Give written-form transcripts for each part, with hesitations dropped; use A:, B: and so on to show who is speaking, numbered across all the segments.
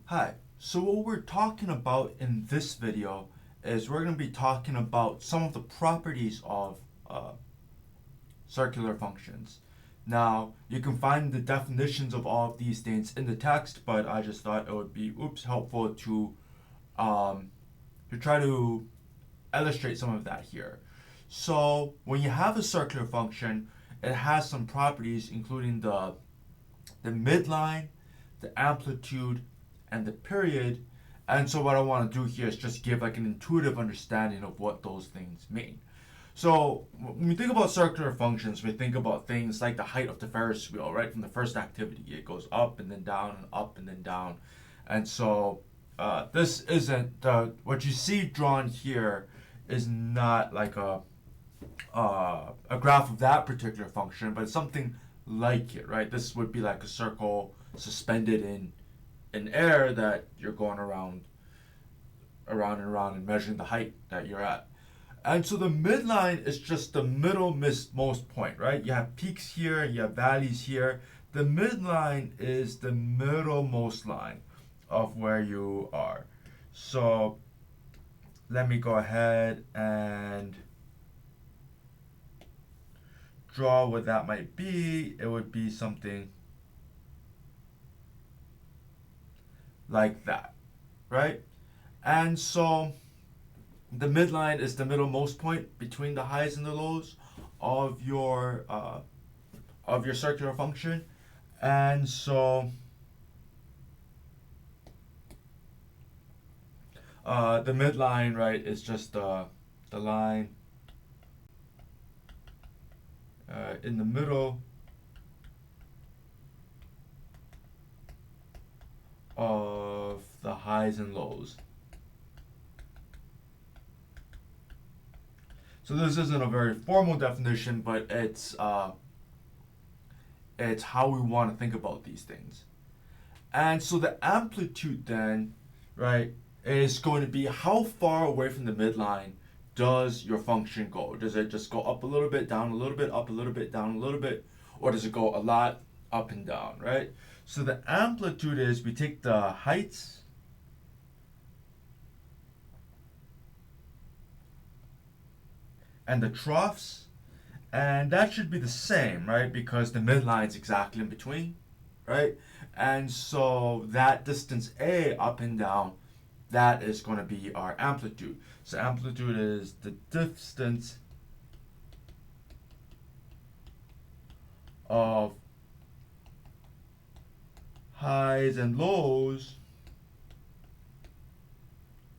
A: Hi, so what we're talking about in this video is we're going to be talking about some of the properties of circular functions. Now, you can find the definitions of all of these things in the text, but I just thought it would be helpful um, to try to illustrate some of that here. So, when you have a circular function, it has some properties including the midline, the amplitude, and the period. And so what I want to do here is just give like an intuitive understanding of what those things mean. So when we think about circular functions, we think about things like the height of the Ferris wheel, right? From the first activity, it goes up and then down and up and then down. And so this isn't what you see drawn here is not like a graph of that particular function, but it's something like it, right? This would be like a circle suspended in air that you're going around and around and measuring the height that you're at. And so the midline is just the middlemost point, right? You have peaks here, you have valleys here. The midline is the middlemost line of where you are. So let me go ahead and draw what that might be. It would be something like that, right? And so the midline is the middlemost point between the highs and the lows of your circular function. And so the midline, right, is just the line in the middle of the highs and lows. So this isn't a very formal definition, but it's how we want to think about these things. And so the amplitude then, right, is going to be how far away from the midline does your function go? Does it just go up a little bit, down a little bit, up a little bit, down a little bit, or does it go a lot up and down, right? So the amplitude is we take the heights and the troughs, and that should be the same, right? Because the midline is exactly in between, right? And so that distance A up and down, that is going to be our amplitude. So amplitude is the distance of highs and lows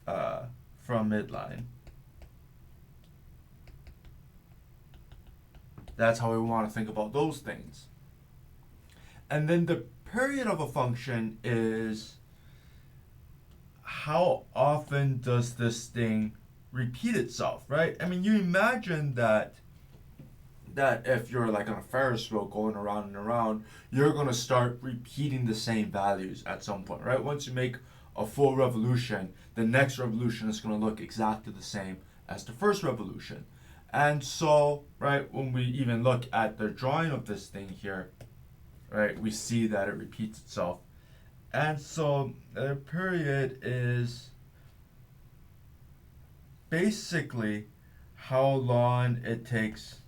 A: from midline. That's how we want to think about those things. And then the period of a function is how often does this thing repeat itself, right? I mean, you imagine that if you're like on a Ferris wheel going around and around, you're going to start repeating the same values at some point, right? Once you make a full revolution, the next revolution is going to look exactly the same as the first revolution. And so, right, when we even look at the drawing of this thing here, right, we see that it repeats itself. And so the period is basically how long it takes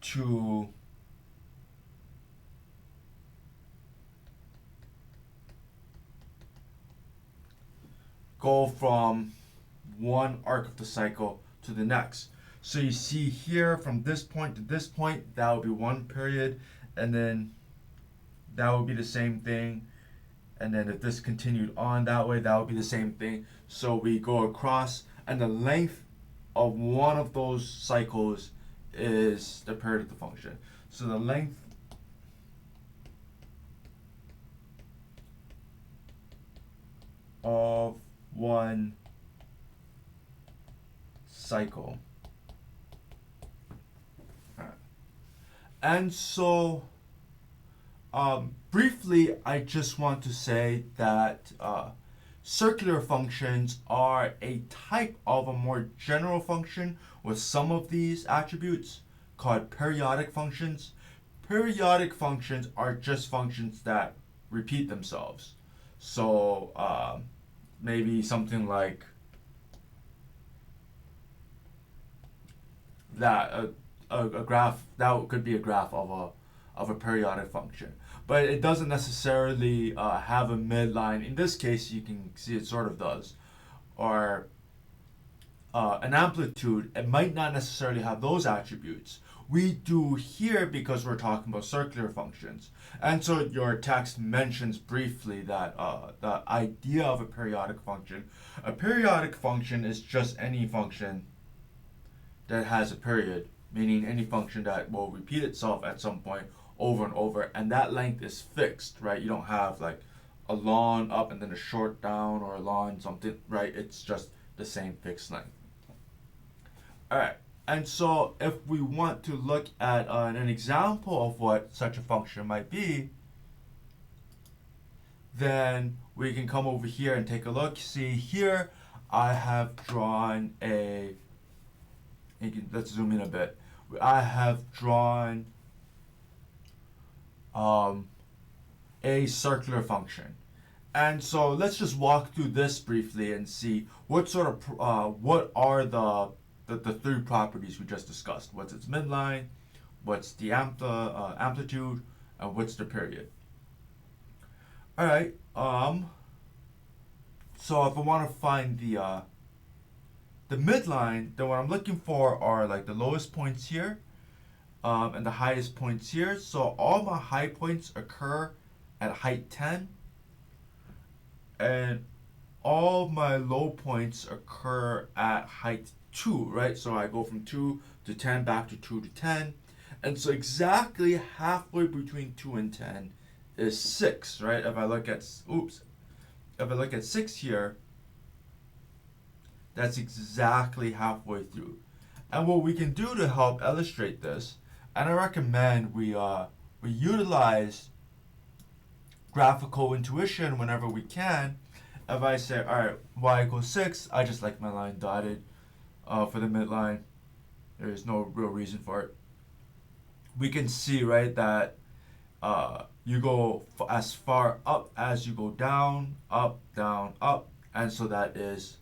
A: to go from one arc of the cycle to the next. So you see here from this point to this point, that would be one period, and then that would be the same thing. And then if this continued on that way, that would be the same thing. So we go across, and the length of one of those cycles is the period of the function. So the length of one cycle. Right. And so briefly, I just want to say that circular functions are a type of a more general function with some of these attributes called periodic functions. Periodic functions are just functions that repeat themselves. So maybe something like that. A graph that could be a graph of a periodic function, but it doesn't necessarily have a midline. In this case, you can see it sort of does, or an amplitude. It might not necessarily have those attributes. We do here because we're talking about circular functions, and so your text mentions briefly that the idea of a periodic function. A periodic function is just any function that has a period, meaning any function that will repeat itself at some point over and over, and that length is fixed, right? You don't have like a long up and then a short down, or a long something, right? It's just the same fixed length. All right, and so if we want to look at an example of what such a function might be, then we can come over here and take a look. See here, I have drawn a, let's zoom in a bit. I have drawn a circular function. And so let's just walk through this briefly and see what sort of what are the three properties we just discussed. What's its midline, what's the amplitude, and what's the period. All right. So if I want to find the midline, then what I'm looking for are like the lowest points here, and the highest points here. So all my high points occur at height 10, and all my low points occur at height 2, right? So I go from 2 to 10, back to 2 to 10. And so exactly halfway between 2 and 10 is 6, right? If I look at 6 here, that's exactly halfway through. And what we can do to help illustrate this, and I recommend we utilize graphical intuition whenever we can. If I say, all right, y equals 6, I just like my line dotted for the midline. There is no real reason for it. We can see, right, that you go as far up as you go down, up, down, up, and so that is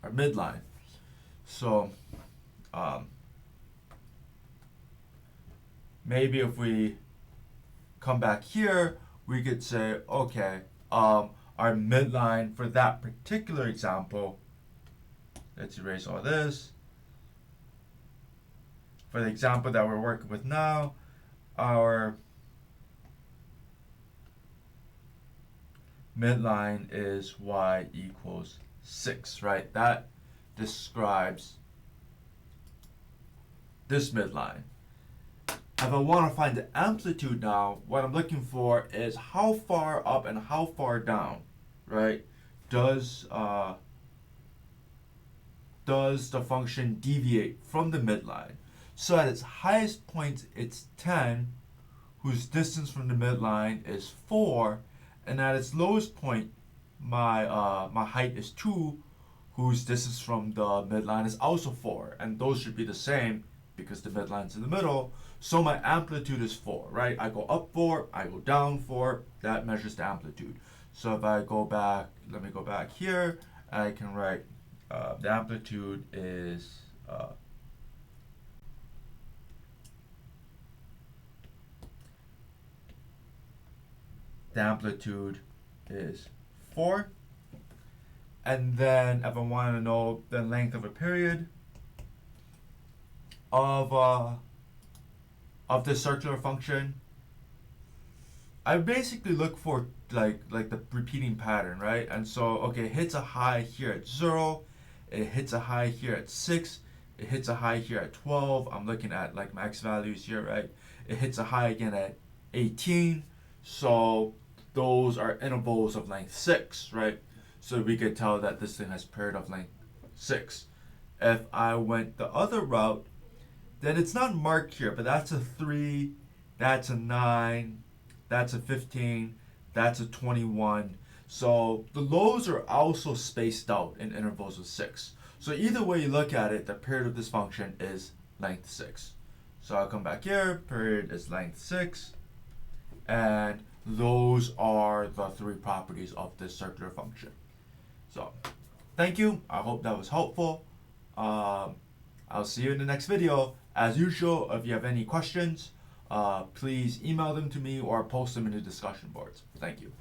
A: our midline. So maybe if we come back here, we could say, okay, our midline for that particular example, let's erase all this. For the example that we're working with now, our midline is y equals 6, right? That describes this midline. If I want to find the amplitude now, what I'm looking for is how far up and how far down, right? Does the function deviate from the midline? So at its highest point, it's 10, whose distance from the midline is 4, and at its lowest point, my height is 2, whose distance from the midline is also 4, and those should be the same because the midline's in the middle. So my amplitude is 4, right? I go up 4, I go down 4, that measures the amplitude. So if I go back, let me go back here, I can write the amplitude is the amplitude is 4. And then if I want to know the length of a period of this circular function, I basically look for like the repeating pattern, right? And so, okay, it hits a high here at 0, it hits a high here at 6, it hits a high here at 12. I'm looking at like my x values here, right? It hits a high again at 18. So those are intervals of length 6, right? So we could tell that this thing has period of length 6. If I went the other route, then it's not marked here, but that's a 3, that's a 9, that's a 15, that's a 21. So the lows are also spaced out in intervals of 6. So either way you look at it, the period of this function is length 6. So I'll come back here, period is length 6, and those are the three properties of this circular function. So, thank you. I hope that was helpful. I'll see you in the next video. As usual, if you have any questions, please email them to me or post them in the discussion boards. Thank you.